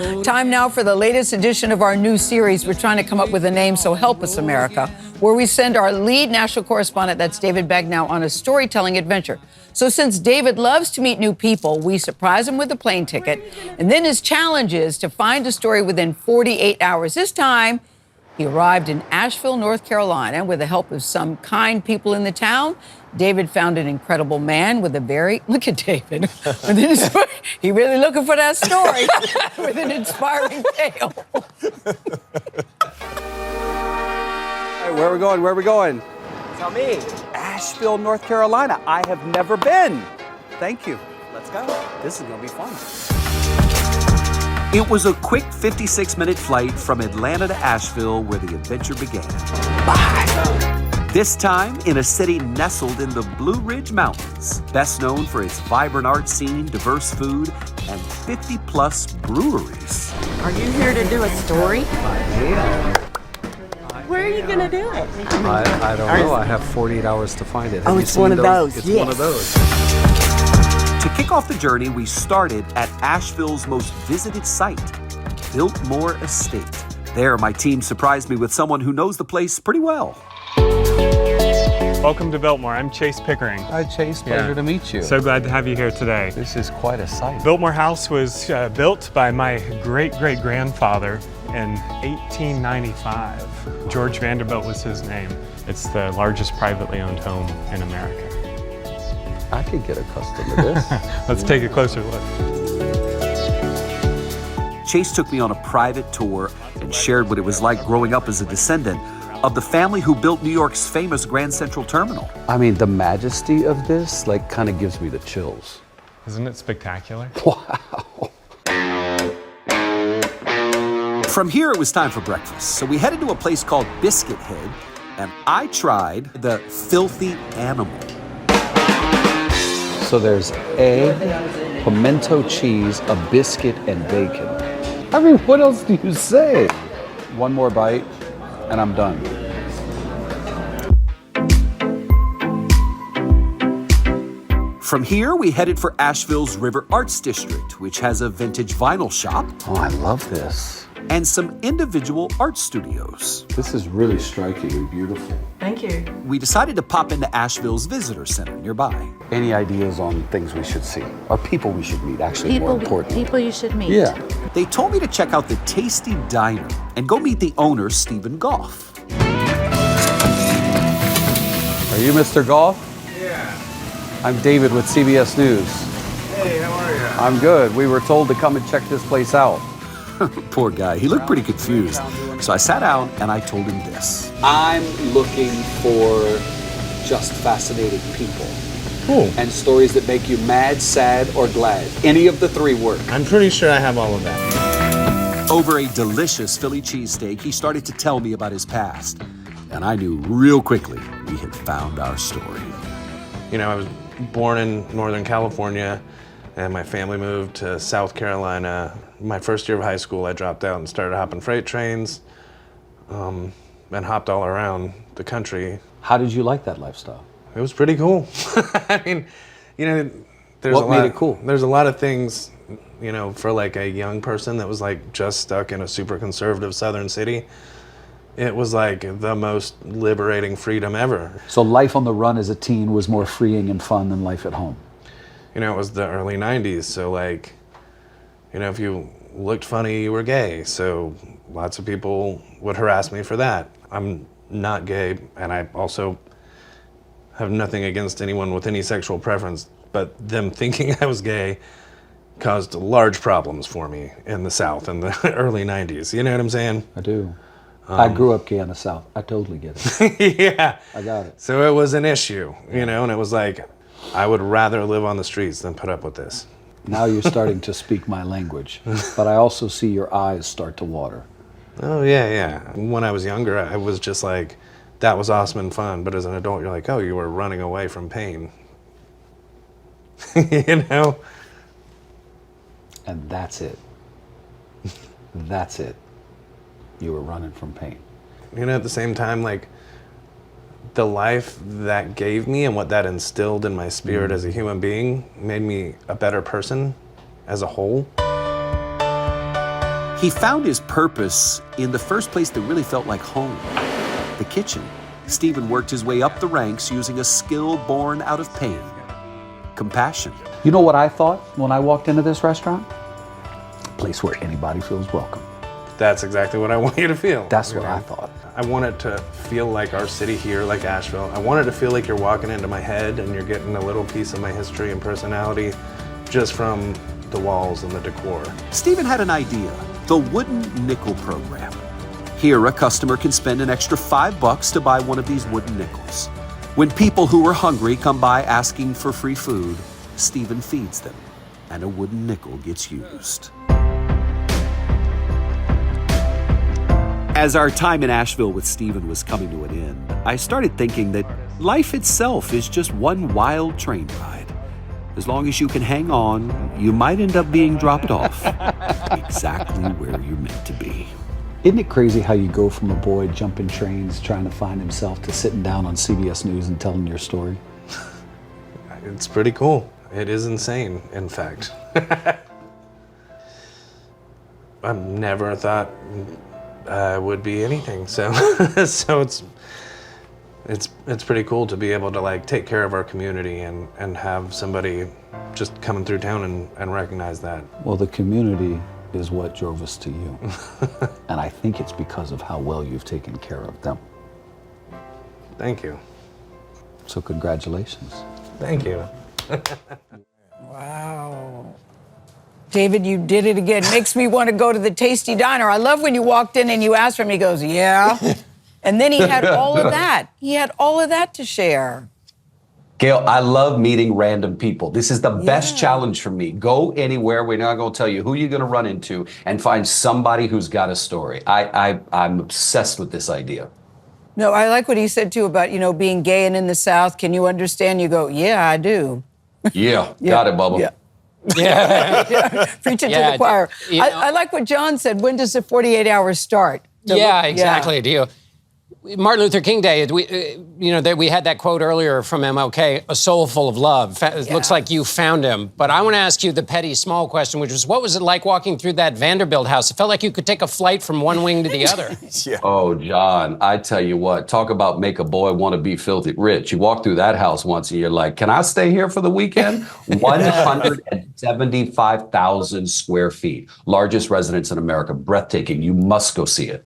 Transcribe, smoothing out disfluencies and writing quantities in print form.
Time now for the latest edition of our new series. We're trying to come up with a name, so help us, America, where we send our lead national correspondent, that's David Bagnow, on a storytelling adventure. So since David loves to meet new people, we surprise him with a plane ticket, and then his challenge is to find a story within 48 hours. This time, he arrived in Asheville, North Carolina, with the help of some kind people in the town. David found an incredible man with a very, look at David, he really looking for that story with an inspiring tale. Hey, where are we going? Where are we going? Tell me. Asheville, North Carolina. I have never been. Thank you. Let's go. This is going to be fun. It was a quick 56-minute flight from Atlanta to Asheville where the adventure began. Bye. This time in a city nestled in the Blue Ridge Mountains, best known for its vibrant art scene, diverse food, and 50-plus breweries. Are you here to do a story? Yeah. Where are you going to do it? I don't know. I have 48 hours to find it. Oh, it's one of those. It's yes. one of those. To kick off the journey, we started at Asheville's most visited site, Biltmore Estate. There, my team surprised me with someone who knows the place pretty well. Welcome to Biltmore. I'm Chase Pickering. Hi, Chase. Pleasure to meet you. So glad to have you here today. This is quite a sight. Biltmore House was built by my great-great-grandfather in 1895. George Vanderbilt was his name. It's the largest privately owned home in America. I could get accustomed to this. Let's take a closer look. Chase took me on a private tour and shared what it was like growing up as a descendant of the family who built New York's famous Grand Central Terminal. I mean, the majesty of this, kind of gives me the chills. Isn't it spectacular? Wow. From here, it was time for breakfast, so we headed to a place called Biscuit Head, and I tried the filthy animal. So there's egg, pimento cheese, a biscuit, and bacon. I mean, what else do you say? One more bite, and I'm done. From here, we headed for Asheville's River Arts District, which has a vintage vinyl shop. Oh, I love this. And some individual art studios. This is really striking and beautiful. Thank you. We decided to pop into Asheville's Visitor Center nearby. Any ideas on things we should see? Or people we should meet, actually, more important. People you should meet. Yeah. They told me to check out the Tasty Diner and go meet the owner, Stephen Goff. Are you Mr. Goff? Yeah. I'm David with CBS News. Hey, how are you? I'm good. We were told to come and check this place out. Poor guy, he looked pretty confused. So I sat down and I told him this. I'm looking for just fascinating people. Cool. And stories that make you mad, sad, or glad. Any of the three work. I'm pretty sure I have all of that. Over a delicious Philly cheesesteak, he started to tell me about his past. And I knew real quickly we had found our story. You know, I was born in Northern California, and my family moved to South Carolina. My first year of high school, I dropped out and started hopping freight trains, and hopped all around the country. How did you like that lifestyle? It was pretty cool. I mean, you know, What made it cool? There's a lot of things, you know, for like a young person that was like just stuck in a super conservative southern city. It was like the most liberating freedom ever. So life on the run as a teen was more freeing and fun than life at home. You know, it was the early 90s, so like, you know, if you looked funny, you were gay. So lots of people would harass me for that. I'm not gay, and I also have nothing against anyone with any sexual preference, but them thinking I was gay caused large problems for me in the South in the early 90s. You know what I'm saying? I do. I grew up gay in the South. I totally get it. Yeah. I got it. So it was an issue, you know, and it was like, I would rather live on the streets than put up with this. Now you're starting to speak my language, but I also see your eyes start to water. Oh, yeah. When I was younger, I was just like, that was awesome and fun. But as an adult, you're like, oh, you were running away from pain. You know? And that's it. That's it. You were running from pain. You know, at the same time, like, the life that gave me and what that instilled in my spirit as a human being made me a better person as a whole. He found his purpose in the first place that really felt like home, the kitchen. Stephen worked his way up the ranks using a skill born out of pain, compassion. You know what I thought when I walked into this restaurant? A place where anybody feels welcome. That's exactly what I want you to feel. That's what I thought. I want it to feel like our city here, like Asheville. I want it to feel like you're walking into my head and you're getting a little piece of my history and personality just from the walls and the decor. Stephen had an idea, the wooden nickel program. Here, a customer can spend an extra $5 to buy one of these wooden nickels. When people who are hungry come by asking for free food, Stephen feeds them, and a wooden nickel gets used. As our time in Asheville with Stephen was coming to an end, I started thinking that life itself is just one wild train ride. As long as you can hang on, you might end up being dropped off exactly where you're meant to be. Isn't it crazy how you go from a boy jumping trains trying to find himself to sitting down on CBS News and telling your story? It's pretty cool. It is insane, in fact. I never thought I would be anything, so so it's pretty cool to be able to like take care of our community and have somebody just coming through town and recognize that. Well, the community is what drove us to you. And I think it's because of how well you've taken care of them. Thank you. So congratulations. Thank you. Wow. David, you did it again. Makes me want to go to the Tasty Diner. I love when you walked in and you asked for him. He goes, yeah. And then he had all of that. He had all of that to share. Gail, I love meeting random people. This is the best challenge for me. Go anywhere. We're not going to tell you who you're going to run into and find somebody who's got a story. I'm obsessed with this idea. No, I like what he said, too, about, being gay and in the South. Can you understand? You go, yeah, I do. Yeah, got it, Bubba. Yeah. Yeah. Preach it to the choir. I like what John said. When does the 48 hours start? Exactly. Do you? Martin Luther King Day, we had that quote earlier from MLK, a soul full of love. It looks like you found him. But I want to ask you the petty small question, which was, what was it like walking through that Vanderbilt house? It felt like you could take a flight from one wing to the other. Oh, John, I tell you what, talk about make a boy want to be filthy rich. You walk through that house once and you're like, can I stay here for the weekend? 175,000 square feet. Largest residence in America. Breathtaking. You must go see it.